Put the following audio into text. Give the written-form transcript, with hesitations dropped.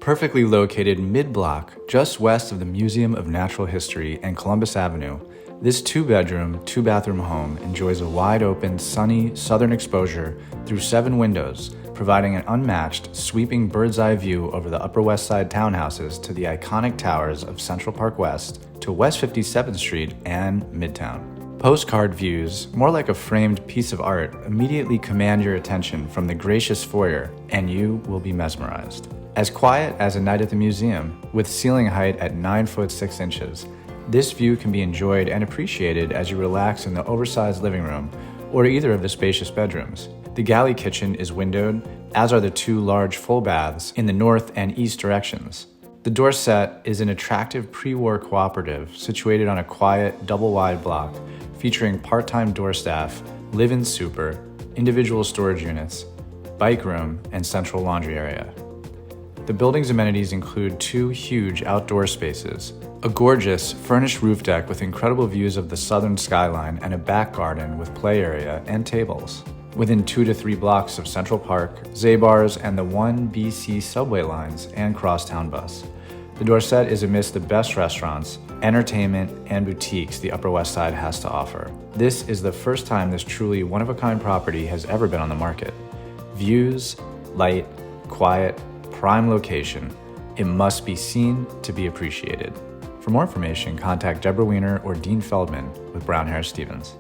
Perfectly located mid-block, just west of the Museum of Natural History and Columbus Avenue, this 2-bedroom, 2-bathroom home enjoys a wide-open, sunny, southern exposure through 7 windows, providing an unmatched, sweeping bird's-eye view over the Upper West Side townhouses to the iconic towers of Central Park West, to West 57th Street and Midtown. Postcard views, more like a framed piece of art, immediately command your attention from the gracious foyer, and you will be mesmerized. As quiet as a night at the museum, with ceiling height at 9 foot 6 inches, this view can be enjoyed and appreciated as you relax in the oversized living room or either of the spacious bedrooms. The galley kitchen is windowed, as are the 2 large full baths in the north and east directions. The Dorset is an attractive pre-war cooperative situated on a quiet, double-wide block featuring part-time door staff, live-in super, individual storage units, bike room, and central laundry area. The building's amenities include 2 huge outdoor spaces, a gorgeous, furnished roof deck with incredible views of the southern skyline and a back garden with play area and tables. Within 2 to 3 blocks of Central Park, Zabar's, and the 1BC subway lines and crosstown bus. The Dorset is amidst the best restaurants, entertainment, and boutiques the Upper West Side has to offer. This is the first time this truly one-of-a-kind property has ever been on the market. Views, light, quiet, prime location. It must be seen to be appreciated. For more information, contact Deborah Weiner or Dean Feldman with Brown Harris Stevens.